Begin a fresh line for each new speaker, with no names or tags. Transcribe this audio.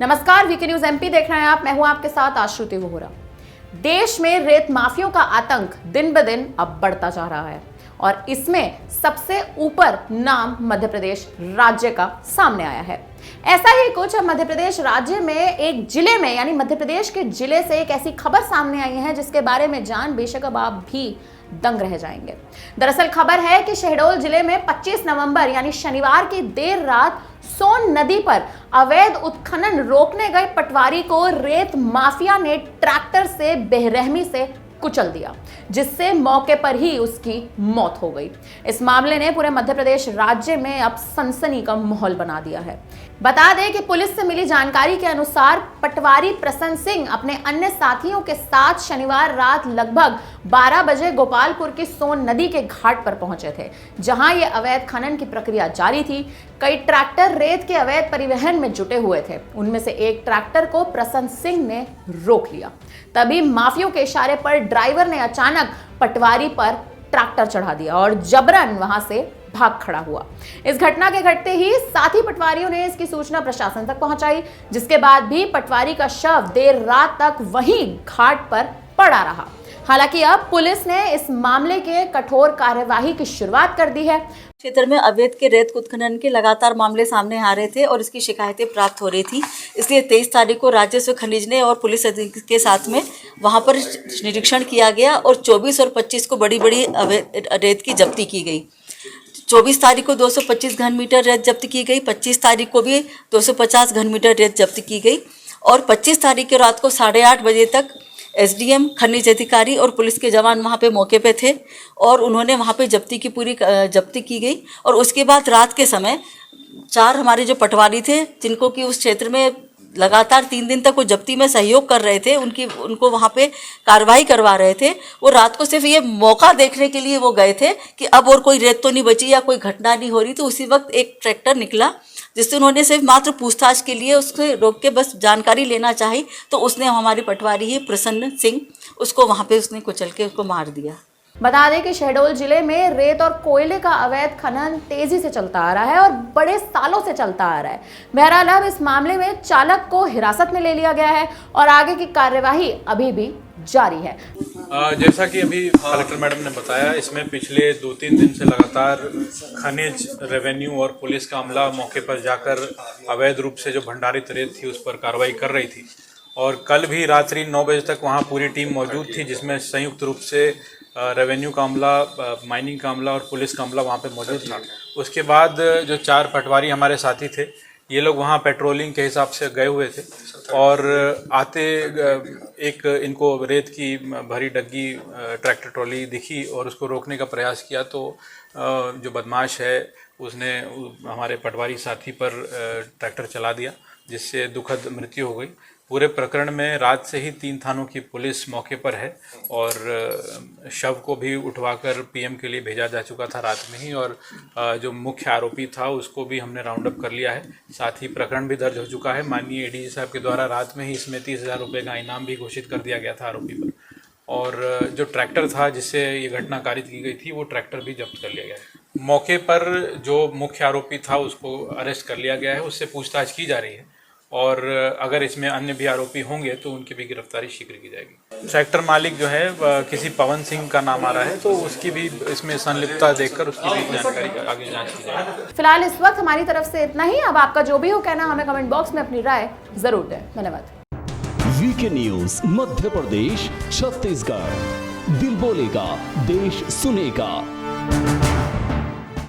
नमस्कार, VK news MP देख रहे हैं आप। मैं हूं आपके साथ आश्रुति वोहरा। देश में रेत माफियों का आतंक दिन ब दिन अब बढ़ता जा रहा है और इसमें सबसे ऊपर नाम मध्य प्रदेश राज्य का सामने आया है। ऐसा ही कुछ अब मध्य प्रदेश राज्य में एक जिले में यानी मध्य प्रदेश के जिले से एक ऐसी खबर सामने आई है जिसके बारे में जान बेशक अब आप भी दंग रह जाएंगे। दरअसल खबर है कि शहडोल जिले में 25 नवंबर यानी शनिवार की देर रात सोन नदी पर अवैध उत्खनन रोकने गए पटवारी को रेत माफिया ने ट्रैक्टर से बेरहमी से कुचल दिया, जिससे मौके पर ही उसकी मौत हो गई। इस मामले ने पूरे मध्य प्रदेश राज्य में अब सनसनी का माहौल बना दिया है। बता दें कि पुलिस से मिली जानकारी के अनुसार पटवारी प्रसन्न सिंह अपने अन्य साथियों के साथ शनिवार रात लगभग 12 बजे गोपालपुर की सोन नदी के घाट पर पहुंचे थे, जहां ये अवैध खनन की प्रक्रिया जारी थी। कई ट्रैक्टर रेत के अवैध परिवहन में जुटे हुए थे। उनमें से एक ट्रैक्टर को प्रसन्न सिंह ने रोक लिया। तभी माफियों के इशारे पर ड्राइवर ने अचानक पटवारी पर ट्रैक्टर चढ़ा दिया और जबरन वहां से भाग खड़ा हुआ। इस घटना के घटते ही साथी पटवारियों ने इसकी सूचना प्रशासन तक पहुंचाई, जिसके बाद भी पटवारी का शव देर रात तक वहीं घाट पर पड़ा रहा। हालांकि अब पुलिस ने इस मामले के कठोर कार्यवाही की शुरुआत कर दी है।
क्षेत्र में अवैध के रेत उत्खनन के लगातार मामले सामने आ रहे थे और इसकी शिकायतें प्राप्त हो रही थी, इसलिए 23 तारीख को राजस्व खनिज ने और पुलिस अधिकारी के साथ में वहां पर निरीक्षण किया गया और 24 और 25 को बड़ी बड़ी अवैध रेत की जब्ती की गई। 24 तारीख को 225 घन मीटर रेत जब्त की गई, 25 तारीख को भी 250 घन मीटर रेत जब्त की गई और 25 तारीख की रात को 8:30 बजे तक एसडीएम, खनिज अधिकारी और पुलिस के जवान वहाँ पे मौके पे थे और उन्होंने वहाँ पे जब्ती की गई। और उसके बाद रात के समय 4 हमारे जो पटवारी थे, जिनको कि उस क्षेत्र में लगातार 3 दिन तक वो जब्ती में सहयोग कर रहे थे, उनको वहाँ पे कार्रवाई करवा रहे थे। वो रात को सिर्फ ये मौका देखने के लिए वो गए थे कि अब और कोई रेत तो नहीं बची या कोई घटना नहीं हो रही। तो उसी वक्त एक ट्रैक्टर निकला जिससे उन्होंने सिर्फ मात्र पूछताछ के लिए उससे रोक के बस जानकारी लेना चाही, तो उसने हमारी पटवारी ही प्रसन्न सिंह उसको वहाँ पे उसने कुचल के उसको मार दिया।
बता दें कि शहडोल जिले में रेत और कोयले का अवैध खनन तेजी से चलता आ रहा है और बड़े सालों से चलता आ रहा है। बहरहाल अब इस मामले में चालक को हिरासत में ले लिया गया है और आगे की कार्यवाही अभी भी जारी है।
जैसा कि अभी कलेक्टर मैडम ने बताया, इसमें पिछले 2-3 दिन से लगातार खनिज, रेवेन्यू और पुलिस का अमला मौके पर जाकर अवैध रूप से जो भंडारित रेत थी उस पर कार्रवाई कर रही थी। और कल भी रात्रि 9 बजे तक वहां पूरी टीम मौजूद थी, जिसमें संयुक्त रूप से रेवेन्यू का अमला, माइनिंग का अमला और पुलिस का अमला वहाँ पे मौजूद था। उसके बाद जो 4 पटवारी हमारे साथी थे, ये लोग वहाँ पेट्रोलिंग के हिसाब से गए हुए थे और आते एक इनको रेत की भरी डग्गी ट्रैक्टर ट्रॉली दिखी और उसको रोकने का प्रयास किया, तो जो बदमाश है उसने हमारे पटवारी साथी पर ट्रैक्टर चला दिया, जिससे दुखद मृत्यु हो गई। पूरे प्रकरण में रात से ही 3 थानों की पुलिस मौके पर है और शव को भी उठवाकर पीएम के लिए भेजा जा चुका था रात में ही। और जो मुख्य आरोपी था उसको भी हमने राउंड अप कर लिया है। साथ ही प्रकरण भी दर्ज हो चुका है। माननीय एडीजी साहब के द्वारा रात में ही इसमें 30,000 रुपये का इनाम भी घोषित कर दिया गया था आरोपी पर। और जो ट्रैक्टर था जिससे ये घटना कारित की गई थी, वो ट्रैक्टर भी जब्त कर लिया गया है। मौके पर जो मुख्य आरोपी था उसको अरेस्ट कर लिया गया है, उससे पूछताछ की जा रही है और अगर इसमें अन्य भी आरोपी होंगे तो उनकी भी गिरफ्तारी शीघ्र की जाएगी। ट्रैक्टर मालिक जो है किसी पवन सिंह का नाम आ रहा है, तो उसकी भी इसमें संलिप्तता देखकर उसकी भी जानकारी आगे जांच की जाएगी।
फिलहाल इस वक्त हमारी तरफ से इतना ही। अब आपका जो भी हो कहना, हमें कमेंट बॉक्स में अपनी राय जरूर दें। धन्यवाद।
VK news Madhya Pradesh, Chhattisgarh. दिल बोलेगा, देश सुनेगा।